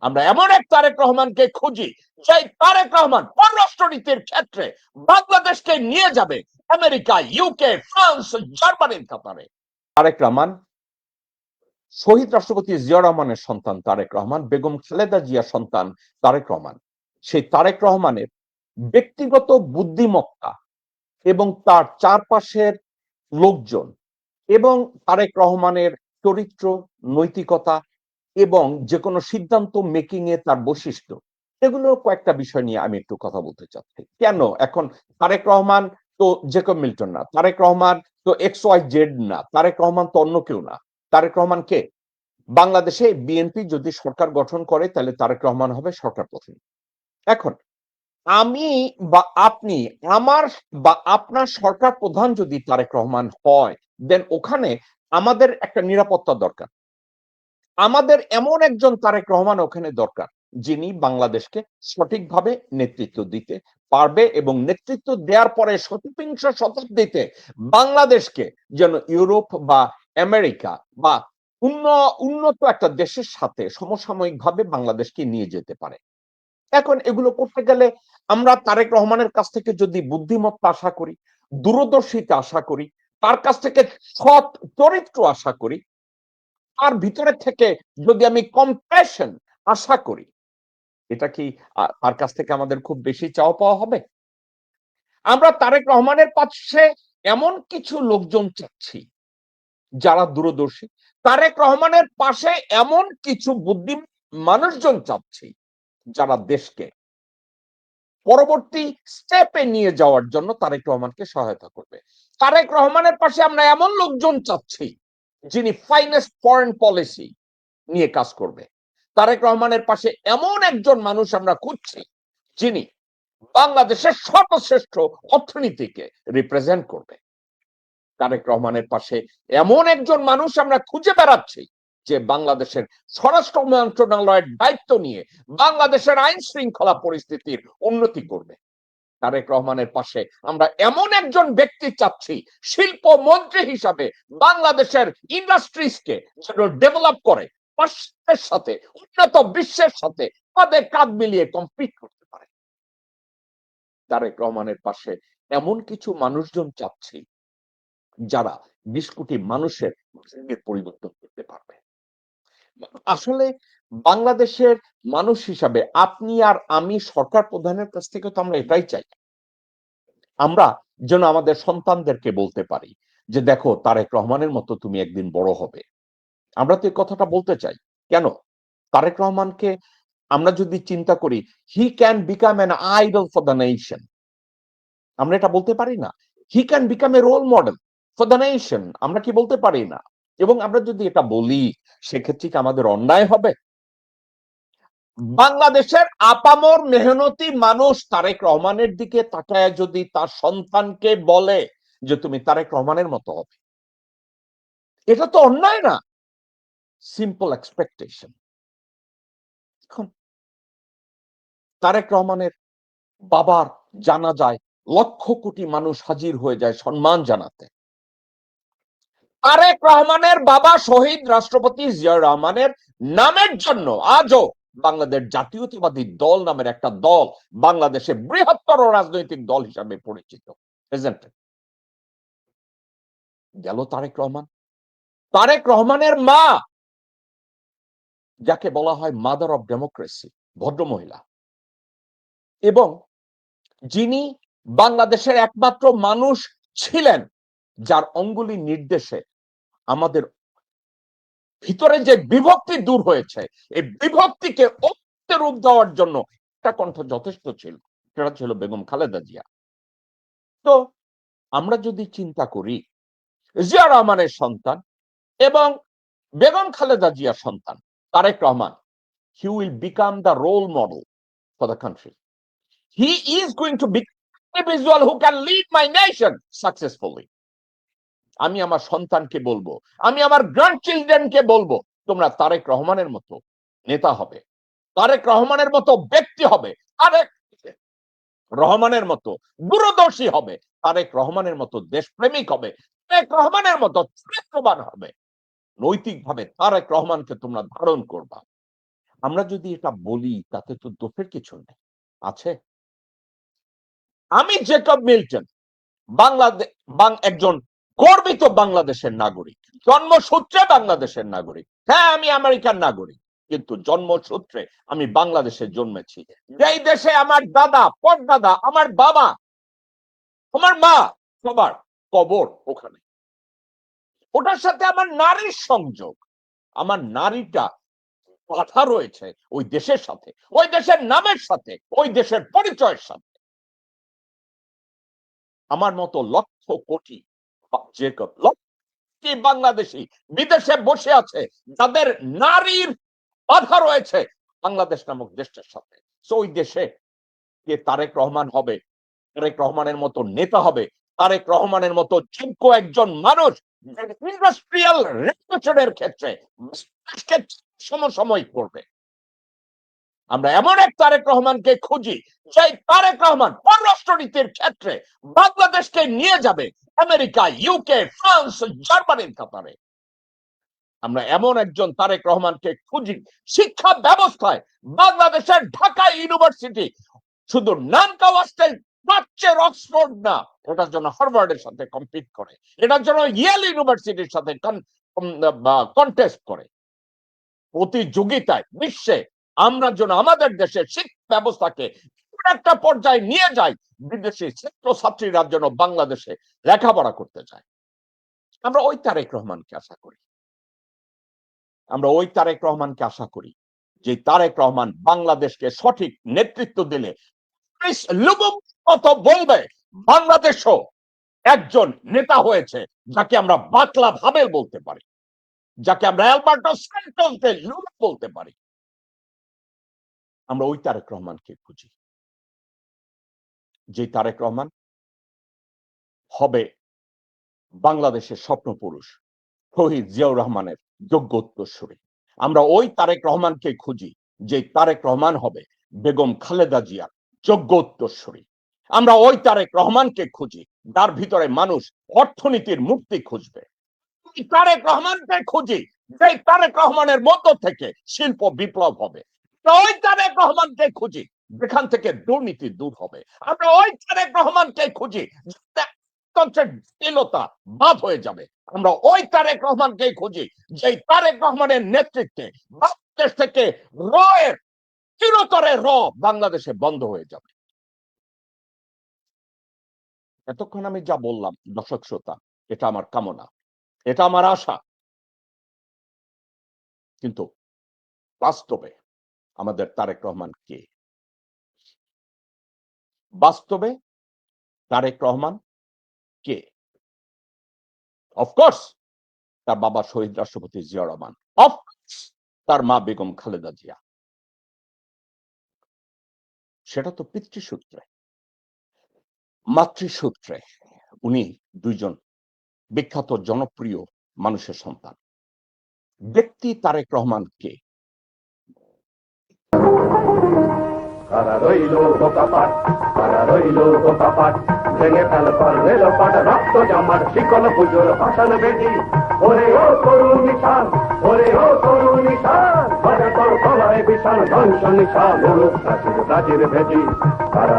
আমরা এমন এক তারেক রহমানকে খুঁজি, যে তারেক রহমান পররাষ্ট্রনীতির ক্ষেত্রে বাংলাদেশকে নিয়ে যাবে আমেরিকা, ইউকে, ফ্রান্স, জার্মানির কাতারে। তারেক রহমান শহীদ রাষ্ট্রপতি জিয়া রহমানের সন্তান তারেক রহমান, বেগম খালেদা জিয়ার সন্তান তারেক রহমান। সেই তারেক রহমানের ব্যক্তিগত বুদ্ধিমত্তা এবং তার চারপাশের লোকজন এবং তারেক রহমানের চরিত্র, নৈতিকতা এবং যে কোনো সিদ্ধান্ত মেকিং এ তার বৈশিষ্ট্য, এগুলো কয়েকটা বিষয় নিয়ে আমি একটু কথা বলতে চাচ্ছি। কেন এখন তারেক রহমান তো জেকব মিল্টন না, তারেক রহমান তো এক্স ওয়াই জেড না, তারেক রহমান তো অন্য কেউ না। তারেক রহমান কে? বাংলাদেশে বিএনপি যদি সরকার গঠন করে তাহলে তারেক রহমান হবে সরকার প্রধান। এখন আমি বা আপনি, আমার বা আপনার সরকার প্রধান যদি তারেক রহমান হয়, দেন ওখানে আমাদের একটা নিরাপত্তা দরকার। আমাদের এমন একজন তারেক রহমান ওখানে দরকার, যিনি বাংলাদেশকে সঠিকভাবে নেতৃত্ব দিতে পারবে এবং নেতৃত্ব দেওয়ার পরে শতবিংশ শতাব্দীতে বাংলাদেশকে যেন ইউরোপ বা আমেরিকা বা উন্নত একটা দেশের সাথে সমসাময়িকভাবে বাংলাদেশকে নিয়ে যেতে পারে। এখন এগুলো করতে গেলে আমরা তারেক রহমানের কাছ থেকে যদি বুদ্ধিমত্তা আশা করি, দূরদর্শিতা আশা করি, তার কাছ থেকে সৎ চরিত্র আশা করি, তার ভিতরে থেকে যদি আমি কম্প্যাশন আশা করি, এটা কি তার কাছ থেকে আমাদের খুব বেশি চাওয়া পাওয়া হবে? আমরা তারেক রহমানের পাশে এমন কিছু লোকজন চাচ্ছি যারা দূরদর্শী, তারেক রহমানের পাশে এমন কিছু বুদ্ধি মানুষজন চাচ্ছি যারা দেশকে পরবর্তী স্টেপে নিয়ে যাওয়ার জন্য তারেক রহমানকে সহায়তা করবে। তারেক রহমানের পাশে আমরা এমন লোকজন চাচ্ছি যিনি ফাইনেস্ট ফরেন পলিসি নিয়ে কাজ করবে। তারেক রহমানের পাশে এমন একজন মানুষ আমরা খুঁজছি যিনি বাংলাদেশের সর্বশ্রেষ্ঠ অর্থনীতিকে রিপ্রেজেন্ট করবে। তারেক রহমানের পাশে এমন একজন মানুষ আমরা খুঁজে বেড়াচ্ছি যে বাংলাদেশের স্বরাষ্ট্র মন্ত্রণালয়ের দায়িত্ব নিয়ে বাংলাদেশের আইন শৃঙ্খলা পরিস্থিতির উন্নতি করবে। তারেক রহমানের পাশে আমরা এমন একজন ব্যক্তি চাচ্ছি শিল্প মন্ত্রী হিসাবে বাংলাদেশের ইন্ডাস্ট্রিজকে যেন ডেভেলপ করে, পাশ্চাত্যের সাথে, উন্নত বিশ্বের সাথে তাদের কাঁধ মিলিয়ে কম্পিট করতে পারে। তারেক রহমানের পাশে এমন কিছু মানুষজন চাচ্ছি যারা ২০ কোটি মানুষের পরিবর্তন করতে পারবে। আসলে বাংলাদেশের মানুষ হিসাবে আপনি আর আমি সরকার প্রধানের কাছ থেকে তো আমরা এটাই চাই, আমরা যেন আমাদের সন্তানদেরকে বলতে পারি যে দেখো তারেক রহমানের মতো তুমি একদিন বড় হবে। আমরা তো এই কথাটা বলতে চাই। কেন? তারেক রহমানকে আমরা যদি চিন্তা করি, he can become an idol for the nation, আমরা এটা বলতে পারি না? He can become a role model for the nation, আমরা কি বলতে পারি না? এবং আমরা যদি এটা বলি, সেক্ষেত্রে কি আমাদের অন্যায় হবে? বাংলাদেশের আপামর মেহনতি মানুষ তারেক রহমানের দিকে তাকায় যদি তার সন্তানকে বলে যে তুমি তারেক রহমানের মতো হবে, এটা তো অন্যায় না? Simple expectation. এখন তারেক রহমানের বাবার জানাজায় লক্ষ কোটি মানুষ হাজির হয়ে যায় সম্মান জানাতে। তারেক রহমানের বাবা শহীদ রাষ্ট্রপতি জিয়া রহমানের নামের জন্য আজও বাংলাদেশ জাতীয়তাবাদী দল নামের একটা দল বাংলাদেশে বৃহত্তর রাজনৈতিক দল হিসাবে পরিচিত। গেল তারেক রহমান, তারেক রহমানের মা, যাকে বলা হয় মাদার অফ ডেমোক্রেসি, ভদ্রমহিলা, এবং যিনি বাংলাদেশের একমাত্র মানুষ ছিলেন যার অঙ্গুলি নির্দেশে আমাদের ভিতরে যে বিভক্তি দূর হয়েছে, এই বিভক্তিকে ঐক্যে রূপ দেওয়ার জন্য একটা কণ্ঠ যথেষ্ট ছিল, সেটা ছিল বেগম খালেদা জিয়া। তো আমরা যদি চিন্তা করি জিয়া রহমানের সন্তান এবং বেগম খালেদা জিয়ার সন্তান Tarique Rahman, he will become the role model for the country. He is going to be an individual who can lead my nation successfully. আমি আমার সন্তানকে বলবো, আমি আমার গ্র্যান্ড চিলড্রেনকে বলবো, তোমরা তারেক রহমানের মতো নেতা হবে, তারেক রহমানের মতো ব্যক্তি হবে, তারেক রহমানের মতো দূরদর্শী হবে, তারেক রহমানের মতো দেশপ্রেমিক হবে, তারেক রহমানের মতো চরিত্রবান হবে। নৈতিকভাবে তারেক রহমানকে তোমরা ধারণ করবা। আমরা যদি এটা বলি তাতে তো দোষের কিছু নেই। আছে? আমি জেকব মিল্টন বাংলাদেশ একজন গর্বিত বাংলাদেশের নাগরিক। জন্মসূত্রে বাংলাদেশের নাগরিক। হ্যাঁ, আমি আমেরিকার নাগরিক। কিন্তু জন্মসূত্রে আমি বাংলাদেশে জন্মেছি। যেই দেশে আমার দাদা, পরদাদা, আমার বাবা, আমার মা সবার কবর ওখানে। ওটার সাথে আমার নারীর সংযোগ। আমার নারীটা বাঁধা রয়েছে ওই দেশের সাথে, ওই দেশের নামের সাথে, ওই দেশের পরিচয়ের সাথে। আমার মতো লক্ষ কোটি জেকব বাংলাদেশী বিদেশে বসে আছে, যাদের নারীর বাধা রয়েছে বাংলাদেশ নামক দেশের সাথে। ওই দেশে কে তারেক রহমান হবে, তারেক রহমানের মতো নেতা হবে, তারেক রহমানের মতো যোগ্য একজন মানুষ ইন্ডাস্ট্রিয়াল রেভলিউশনের ক্ষেত্রে সমসাময়িক করবে। আমরা এমন এক তারেক রহমানকে খুঁজি, যে তারেক রহমান পররাষ্ট্রনীতির ক্ষেত্রে বাংলাদেশকে নিয়ে যাবে আমেরিকা, ইউকে, ফ্রান্স, জার্মানির কাতারে। আমরা এমন একজন তারেক রহমানকে খুঁজি শিক্ষা ব্যবস্থায়। বাংলাদেশের ঢাকা ইউনিভার্সিটি শুধু নাম কাওয়াস্টের প্রাচ্যের অক্সফোর্ড না, এটার জন্য হার্ভার্ডের সাথে কম্পিট করে, এটার জন্য ইয়েল ইউনিভার্সিটির সাথে কন্টেস্ট করে। প্রতিযোগিতায় বিশ্বে আমরা যেন আমাদের দেশের শিক্ষা ব্যবস্থাকে একটা পর্যায়ে নিয়ে যাই, বিদেশি ছাত্রছাত্রীরা যেন বাংলাদেশে লেখাপড়া করতে চায়। আমরা ওই তারেক রহমানকে আশা করি। আমরা ওই তারেক রহমানকে আশা করি, যে তারেক রহমান বাংলাদেশকে সঠিক নেতৃত্ব দিলে কত বলবে বাংলাদেশও একজন নেতা হয়েছে, যাকে আমরা বাকলা ভাবেল বলতে পারি, যাকে আমরা অ্যালবার্টো স্যান্টোসকে লুলু বলতে পারি। আমরা ওই তারেক রহমানকে খুঁজি, যে তারেক রহমান হবে বাংলাদেশের স্বপ্ন পুরুষ শহীদ জিয়াউর রহমানের যোগ্য উত্তরসূরি। আমরা ওই তারেক রহমানকে খুঁজি, যে তারেক রহমান হবে বেগম খালেদা জিয়ার যোগ্য উত্তরসূরি। আমরা ওই তারেক রহমানকে খুঁজি, যার ভিতরে মানুষ অর্থনীতির মুক্তি খুঁজবে। তারেক রহমানকে খুঁজি, যে তারেক রহমানের মধ্য থেকে শিল্প বিপ্লব হবে। ওই তারেক রহমানকে খুঁজি, যেখান থেকে দুর্নীতি দূর হবে। আমরা ওই তারেক রহমানকে খুঁজি, জটিলতা বাদ হয়ে যাবে। আমরা ওই তারেক রহমানকে খুঁজি, যে তারেক রহমানের নেতৃত্বে বাংলাদেশ থেকে রয়ের চিরতরে বাংলাদেশে বন্ধ হয়ে যাবে। এতক্ষণ আমি যা বললাম দর্শক শ্রোতা, এটা আমার কামনা, এটা আমার আশা। কিন্তু বাস্তবে আমাদের তারেক রহমান কে? বাস্তবে তারেক রহমান কে? অফকোর্স তার বাবা শহীদ রাষ্ট্রপতি জিয়া রহমান, অফকোর্স তার মা বেগম খালেদা জিয়া। সেটা তো পিতৃসূত্রে। মাতৃসূত্রে উনি দুইজন বিখ্যাত জনপ্রিয় মানুষের সন্তান। ব্যক্তি তারেক রহমান কে? কারা রইল বোকাপাট, কারা রইল বোকাপাট, ভেঙে ফেল রেল পাট, রক্ত জামার শিকল পুজোর ভাষণ বেদি। ওরে ও করুণ নিশান, ওরে ও করুণ নিশান, তোর গলায় বিশাল ধ্বংস নিশান, প্রাচীর প্রাচীর ভেদি। কারা